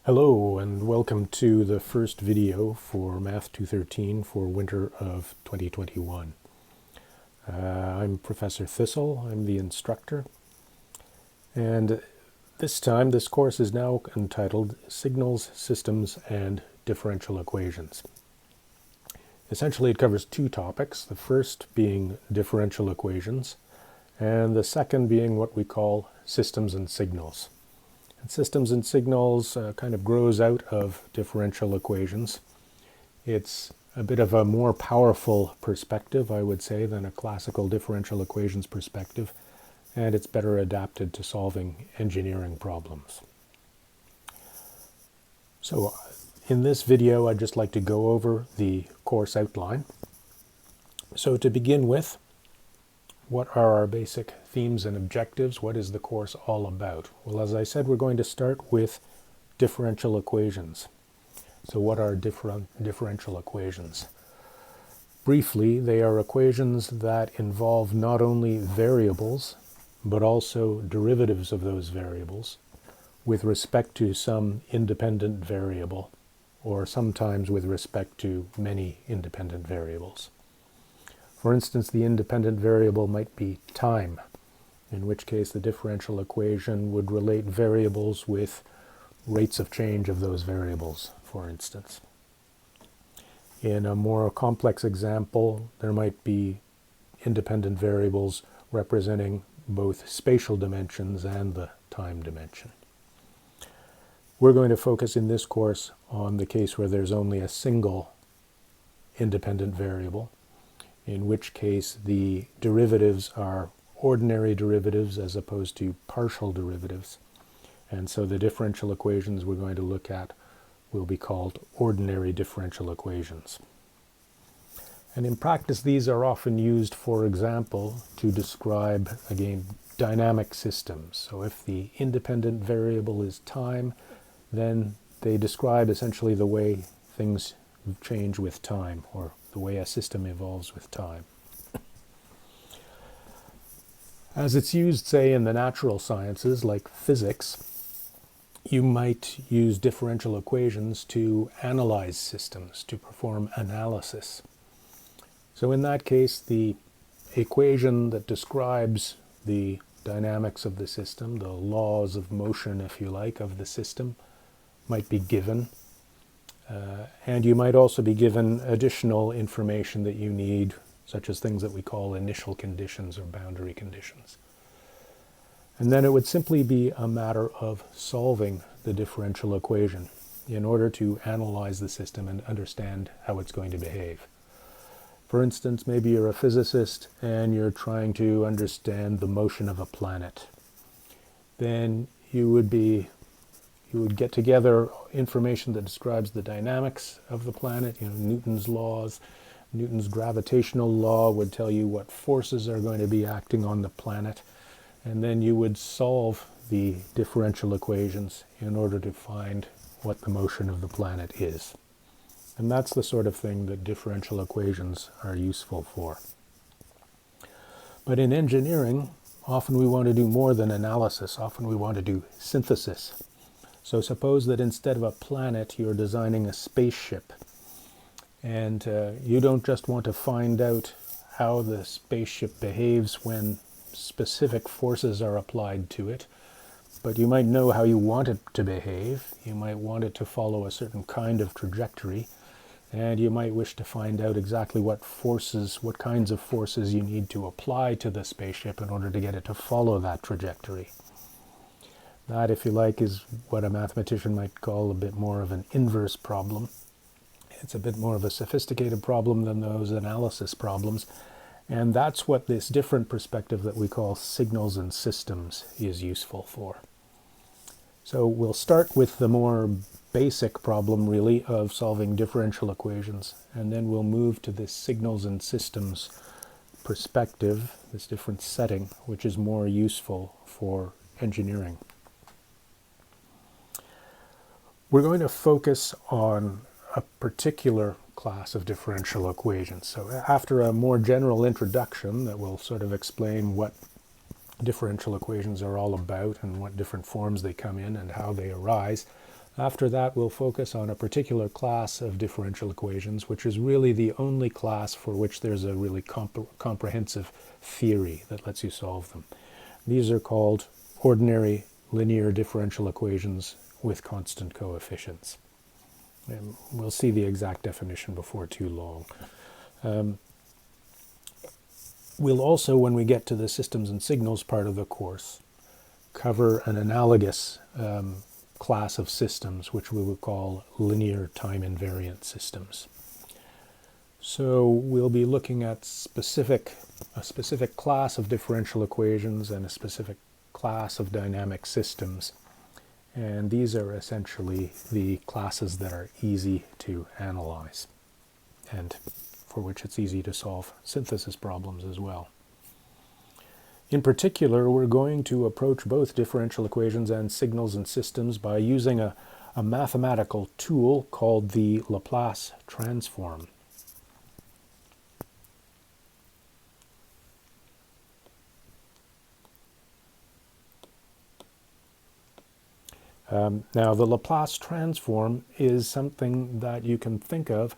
Hello and welcome to the first video for Math 213 for winter of 2021. I'm Professor Thistle, I'm the instructor, and this course is now entitled Signals, Systems, and Differential Equations. Essentially it covers two topics, the first being differential equations, and the second being what we call systems and signals. And systems and signals kind of grows out of differential equations. It's a bit of a more powerful perspective, I would say, than a classical differential equations perspective, and it's better adapted to solving engineering problems. So in this video, I'd just like to go over the course outline. So to begin with, what are our basic themes and objectives? What is the course all about? Well, as I said, we're going to start with differential equations. So what are differential equations? Briefly, they are equations that involve not only variables, but also derivatives of those variables with respect to some independent variable, or sometimes with respect to many independent variables. For instance, the independent variable might be time, in which case the differential equation would relate variables with rates of change of those variables, for instance. In a more complex example, there might be independent variables representing both spatial dimensions and the time dimension. We're going to focus in this course on the case where there's only a single independent variable, in which case the derivatives are ordinary derivatives as opposed to partial derivatives. And so the differential equations we're going to look at will be called ordinary differential equations. And in practice, these are often used, for example, to describe, again, dynamic systems. So if the independent variable is time, then they describe essentially the way things change with time, or the way a system evolves with time. As it's used, say, in the natural sciences, like physics, you might use differential equations to analyze systems, to perform analysis. So in that case, the equation that describes the dynamics of the system, the laws of motion, if you like, of the system, might be given. And you might also be given additional information that you need, such as things that we call initial conditions or boundary conditions. And then it would simply be a matter of solving the differential equation in order to analyze the system and understand how it's going to behave. For instance, maybe you're a physicist and you're trying to understand the motion of a planet. Then you would get together information that describes the dynamics of the planet, Newton's laws. Newton's gravitational law would tell you what forces are going to be acting on the planet. And then you would solve the differential equations in order to find what the motion of the planet is. And that's the sort of thing that differential equations are useful for. But in engineering, often we want to do more than analysis. Often we want to do synthesis. So suppose that instead of a planet, you're designing a spaceship. And you don't just want to find out how the spaceship behaves when specific forces are applied to it, but you might know how you want it to behave. You might want it to follow a certain kind of trajectory, and you might wish to find out exactly what kinds of forces you need to apply to the spaceship in order to get it to follow that trajectory. That, if you like, is what a mathematician might call a bit more of an inverse problem. It's a bit more of a sophisticated problem than those analysis problems. And that's what this different perspective that we call signals and systems is useful for. So we'll start with the more basic problem, really, of solving differential equations. And then we'll move to this signals and systems perspective, this different setting, which is more useful for engineering. We're going to focus on a particular class of differential equations. So after a more general introduction that will sort of explain what differential equations are all about and what different forms they come in and how they arise, After that, we'll focus on a particular class of differential equations, which is really the only class for which there's a really comprehensive theory that lets you solve them. These are called ordinary linear differential equations with constant coefficients. And we'll see the exact definition before too long. We'll also, when we get to the systems and signals part of the course, cover an analogous class of systems, which we would call linear time invariant systems. So we'll be looking at a specific class of differential equations and a specific class of dynamic systems. And these are essentially the classes that are easy to analyze and for which it's easy to solve synthesis problems as well. In particular, we're going to approach both differential equations and signals and systems by using a mathematical tool called the Laplace transform. Now, the Laplace transform is something that you can think of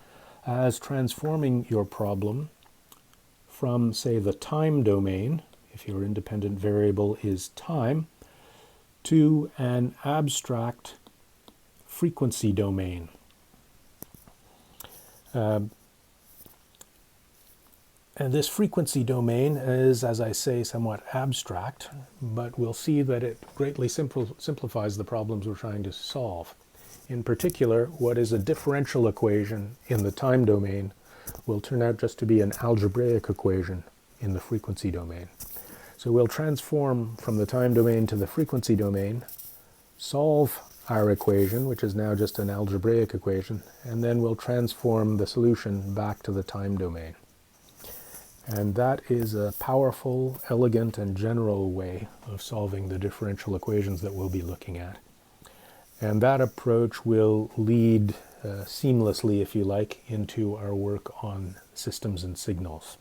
as transforming your problem from, say, the time domain, if your independent variable is time, to an abstract frequency domain. And this frequency domain is, as I say, somewhat abstract, but we'll see that it greatly simplifies the problems we're trying to solve. In particular, what is a differential equation in the time domain will turn out just to be an algebraic equation in the frequency domain. So we'll transform from the time domain to the frequency domain, solve our equation, which is now just an algebraic equation, and then we'll transform the solution back to the time domain. And that is a powerful, elegant, and general way of solving the differential equations that we'll be looking at. And that approach will lead seamlessly, if you like, into our work on systems and signals,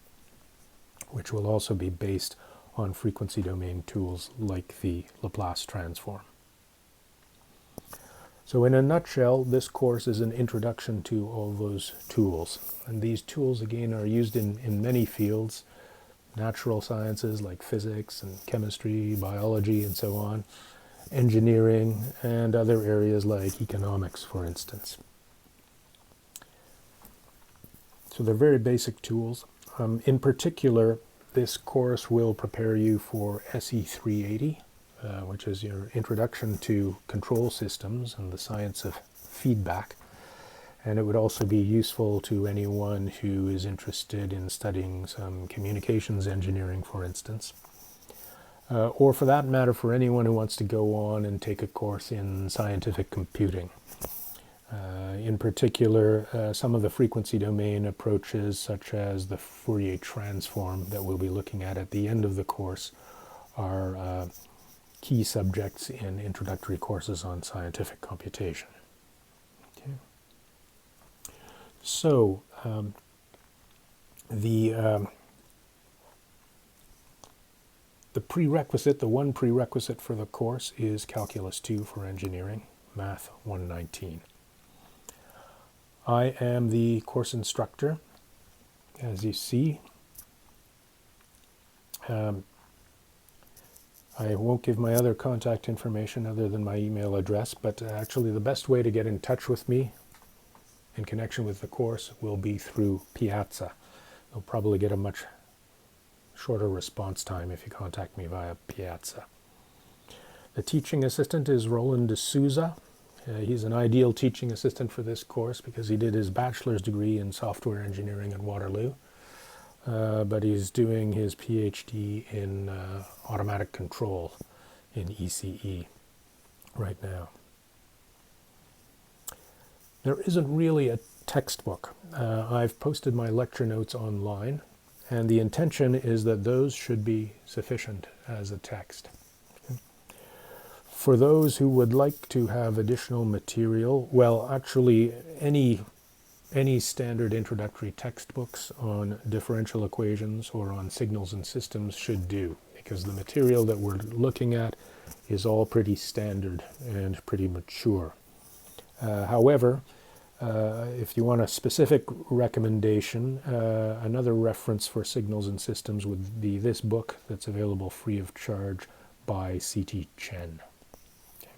which will also be based on frequency domain tools like the Laplace transform. So in a nutshell, this course is an introduction to all those tools. And these tools, again, are used in many fields, natural sciences like physics and chemistry, biology, and so on, engineering, and other areas like economics, for instance. So they're very basic tools. In particular, this course will prepare you for SE 380, which is your introduction to control systems and the science of feedback. And it would also be useful to anyone who is interested in studying some communications engineering, for instance. Or for that matter, for anyone who wants to go on and take a course in scientific computing. In particular, some of the frequency domain approaches, such as the Fourier transform that we'll be looking at the end of the course, are key subjects in introductory courses on scientific computation. Okay. So, the prerequisite, the one prerequisite for the course is Calculus 2 for engineering, Math 119. I am the course instructor, as you see. I won't give my other contact information other than my email address, but actually the best way to get in touch with me in connection with the course will be through Piazza. You'll probably get a much shorter response time if you contact me via Piazza. The teaching assistant is Roland D'Souza. He's an ideal teaching assistant for this course because he did his bachelor's degree in software engineering at Waterloo, but he's doing his PhD in automatic control in ECE right now. There isn't really a textbook. I've posted my lecture notes online, and the intention is that those should be sufficient as a text. For those who would like to have additional material, well, actually, any standard introductory textbooks on differential equations or on signals and systems should do, because the material that we're looking at is all pretty standard and pretty mature. However, if you want a specific recommendation, another reference for signals and systems would be this book that's available free of charge by C.T. Chen. Okay.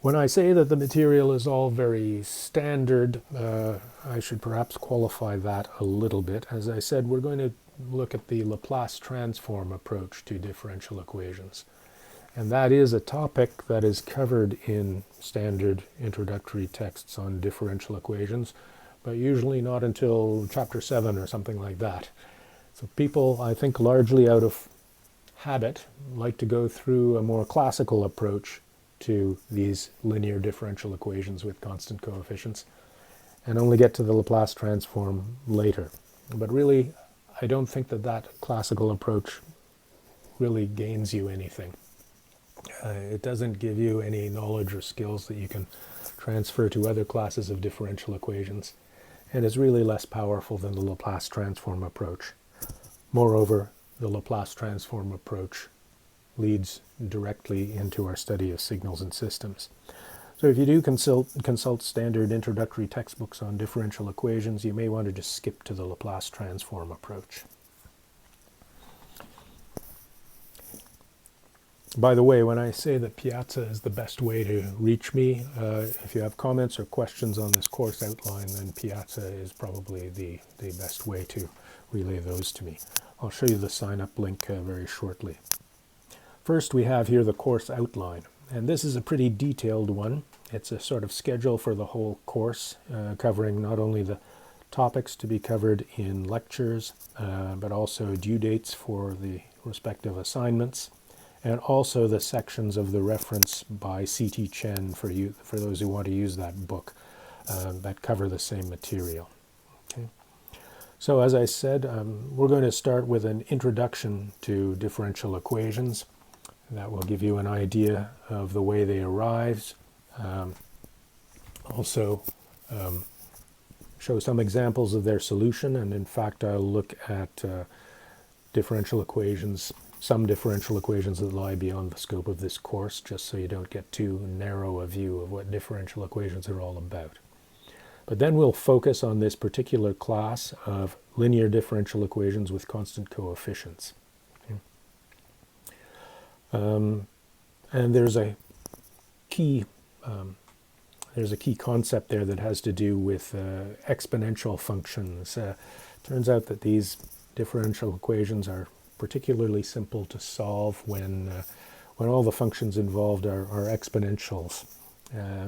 When I say that the material is all very standard, I should perhaps qualify that a little bit. As I said, we're going to look at the Laplace transform approach to differential equations. And that is a topic that is covered in standard introductory texts on differential equations, but usually not until chapter 7 or something like that. So people, I think largely out of habit, like to go through a more classical approach to these linear differential equations with constant coefficients and only get to the Laplace transform later. But really, I don't think that that classical approach really gains you anything. It doesn't give you any knowledge or skills that you can transfer to other classes of differential equations, and is really less powerful than the Laplace transform approach. Moreover, the Laplace transform approach leads directly into our study of signals and systems. So if you do consult standard introductory textbooks on differential equations, you may want to just skip to the Laplace transform approach. By the way, when I say that Piazza is the best way to reach me, if you have comments or questions on this course outline, then Piazza is probably the best way to relay those to me. I'll show you the sign-up link very shortly. First, we have here the course outline, and this is a pretty detailed one. It's a sort of schedule for the whole course, covering not only the topics to be covered in lectures, but also due dates for the respective assignments, and also the sections of the reference by C.T. Chen for those who want to use that book that cover the same material. Okay. So as I said, we're going to start with an introduction to differential equations. That will give you an idea of the way they arise. Also show some examples of their solution, and in fact I'll look at differential equations, some differential equations that lie beyond the scope of this course, just so you don't get too narrow a view of what differential equations are all about. But then we'll focus on this particular class of linear differential equations with constant coefficients. Okay. And there's a key concept there that has to do with exponential functions. Turns out that these differential equations are particularly simple to solve when all the functions involved are exponentials.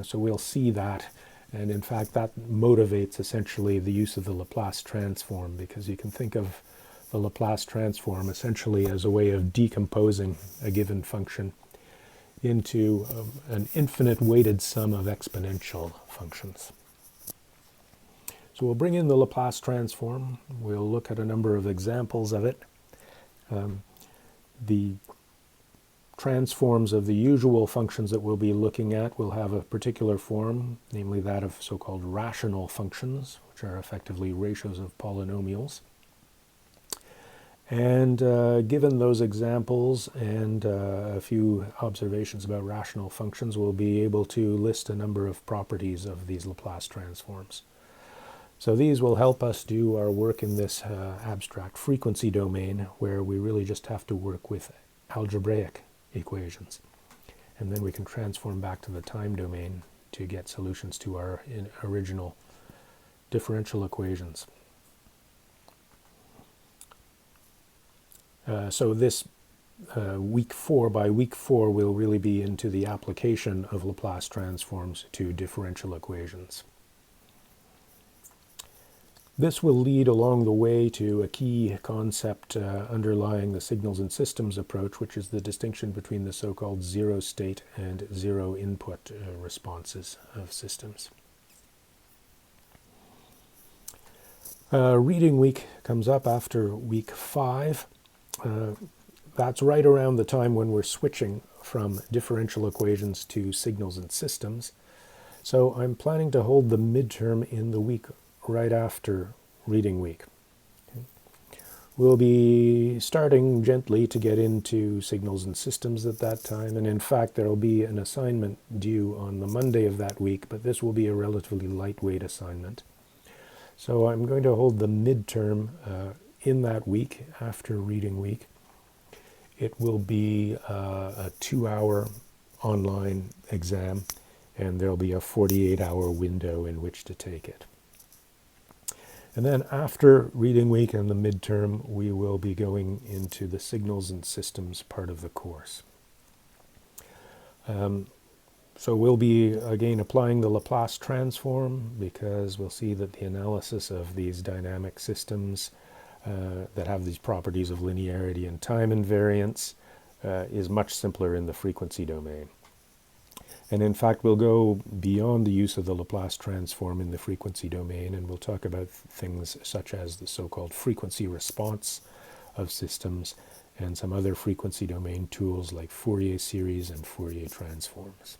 So we'll see that, and in fact that motivates essentially the use of the Laplace transform, because you can think of the Laplace transform essentially as a way of decomposing a given function into an infinite weighted sum of exponential functions. So we'll bring in the Laplace transform. We'll look at a number of examples of it. The transforms of the usual functions that we'll be looking at will have a particular form, namely that of so-called rational functions, which are effectively ratios of polynomials. And given those examples and a few observations about rational functions, we'll be able to list a number of properties of these Laplace transforms. So these will help us do our work in this abstract frequency domain, where we really just have to work with algebraic equations. And then we can transform back to the time domain to get solutions to our original differential equations. So this week 4, by week 4, we'll really be into the application of Laplace transforms to differential equations. This will lead along the way to a key concept underlying the signals and systems approach, which is the distinction between the so-called zero state and zero input responses of systems. Reading week comes up after week 5. That's right around the time when we're switching from differential equations to signals and systems. So I'm planning to hold the midterm in the week right after reading week. Okay. We'll be starting gently to get into signals and systems at that time, and in fact there will be an assignment due on the Monday of that week, but this will be a relatively lightweight assignment. So I'm going to hold the midterm in that week, after reading week. It will be a 2-hour online exam, and there'll be a 48-hour window in which to take it. And then after reading week and the midterm, we will be going into the signals and systems part of the course. So we'll be again applying the Laplace transform, because we'll see that the analysis of these dynamic systems that have these properties of linearity and time invariance is much simpler in the frequency domain. And in fact, we'll go beyond the use of the Laplace transform in the frequency domain, and we'll talk about things such as the so-called frequency response of systems and some other frequency domain tools like Fourier series and Fourier transforms.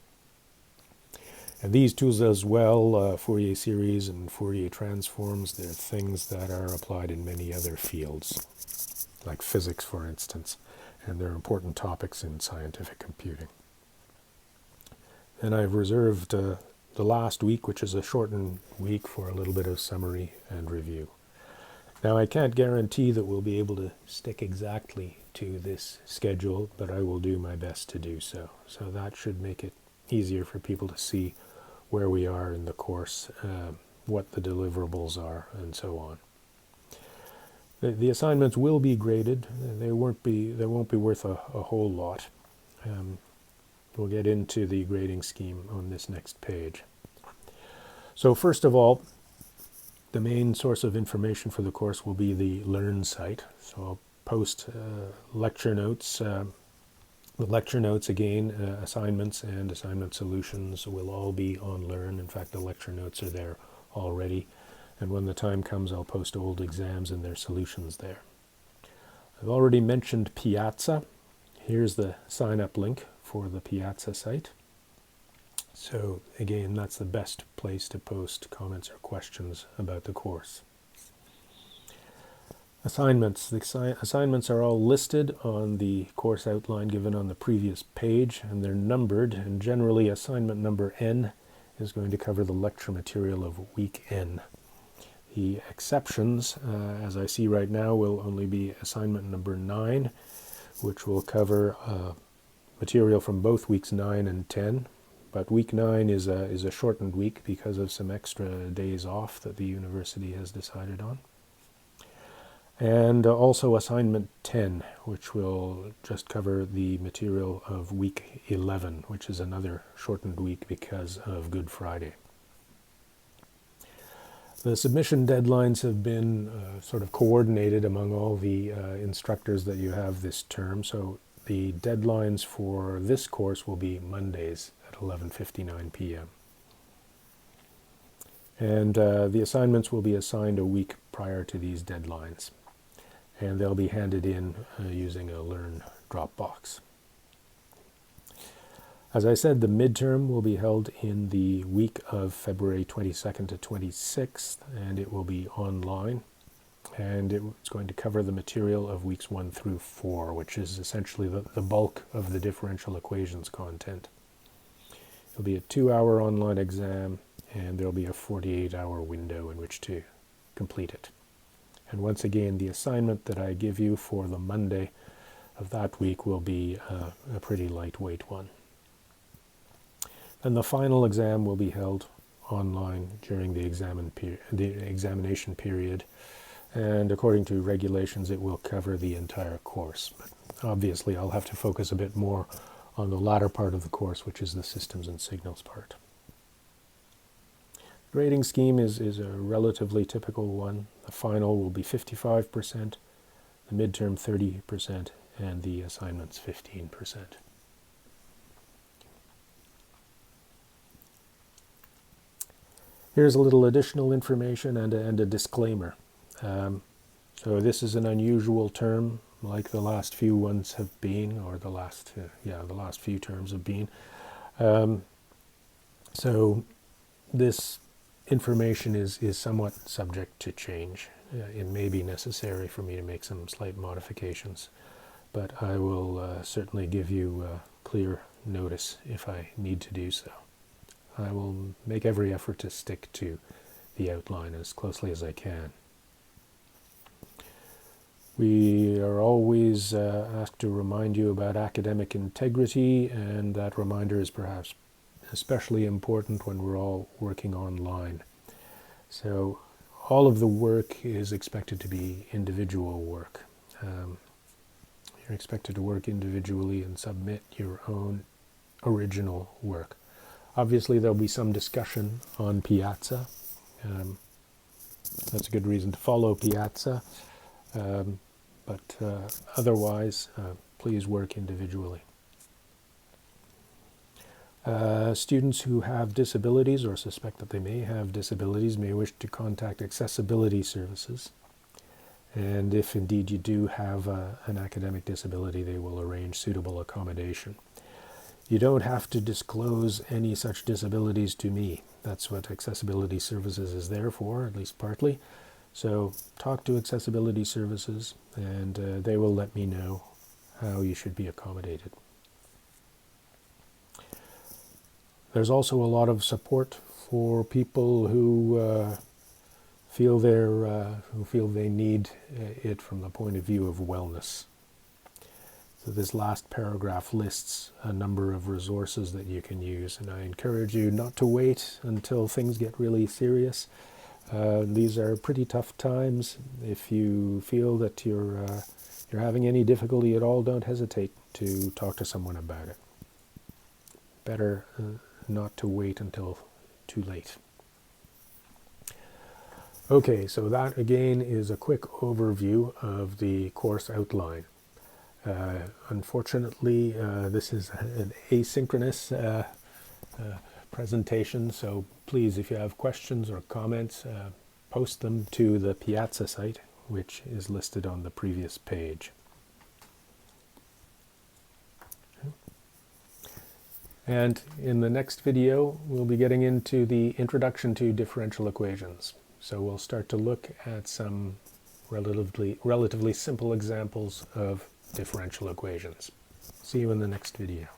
And these tools as well, Fourier series and Fourier transforms, they're things that are applied in many other fields, like physics, for instance, and they're important topics in scientific computing. And I've reserved the last week, which is a shortened week, for a little bit of summary and review. Now, I can't guarantee that we'll be able to stick exactly to this schedule, but I will do my best to do so. So that should make it easier for people to see where we are in the course, what the deliverables are, and so on. The assignments will be graded. They won't be worth a whole lot. We'll get into the grading scheme on this next page. So first of all, the main source of information for the course will be the Learn site. So I'll post lecture notes. The lecture notes, again, assignments and assignment solutions will all be on Learn. In fact, the lecture notes are there already. And when the time comes, I'll post old exams and their solutions there. I've already mentioned Piazza. Here's the sign-up link for the Piazza site. So again, that's the best place to post comments or questions about the course. Assignments. The assignments are all listed on the course outline given on the previous page, and they're numbered, and generally assignment number N is going to cover the lecture material of week N. The exceptions, as I see right now, will only be assignment number 9, which will cover material from both weeks 9 and 10. But week 9 is a shortened week because of some extra days off that the university has decided on. And also assignment 10, which will just cover the material of week 11, which is another shortened week because of Good Friday. The submission deadlines have been sort of coordinated among all the instructors that you have this term. So the deadlines for this course will be Mondays at 11:59 p.m. And the assignments will be assigned a week prior to these deadlines. And they'll be handed in using a Learn Dropbox. As I said, the midterm will be held in the week of February 22nd to 26th, and it will be online. And it's going to cover the material of weeks 1 through 4, which is essentially the bulk of the differential equations content. It'll be a 2-hour online exam, and there'll be a 48-hour window in which to complete it. And once again, the assignment that I give you for the Monday of that week will be a pretty lightweight one. And the final exam will be held online during the examination period. And according to regulations, it will cover the entire course. But obviously, I'll have to focus a bit more on the latter part of the course, which is the systems and signals part. Grading scheme is a relatively typical one. The final will be 55%, the midterm 30%, and the assignments 15%. Here's a little additional information and a disclaimer. So this is an unusual term, like the last few ones have been, or the last few terms have been. So this information is somewhat subject to change. it may be necessary for me to make some slight modifications, but I will certainly give you clear notice if I need to do so. I will make every effort to stick to the outline as closely as I can. We are always asked to remind you about academic integrity, and that reminder is perhaps especially important when we're all working online. So all of the work is expected to be individual work. You're expected to work individually and submit your own original work. Obviously, there'll be some discussion on Piazza. That's a good reason to follow Piazza. But otherwise, please work individually. Students who have disabilities or suspect that they may have disabilities may wish to contact Accessibility Services. And if indeed you do have an academic disability, they will arrange suitable accommodation. You don't have to disclose any such disabilities to me. That's what Accessibility Services is there for, at least partly. So talk to Accessibility Services, and they will let me know how you should be accommodated. There's also a lot of support for people who feel they need it from the point of view of wellness. So this last paragraph lists a number of resources that you can use, and I encourage you not to wait until things get really serious. These are pretty tough times. If you feel that you're having any difficulty at all, don't hesitate to talk to someone about it. Better not to wait until too late. Okay, so that again is a quick overview of the course outline. Unfortunately, this is an asynchronous presentation, so please, if you have questions or comments, post them to the Piazza site, which is listed on the previous page. And in the next video, we'll be getting into the introduction to differential equations. So we'll start to look at some relatively simple examples of differential equations. See you in the next video.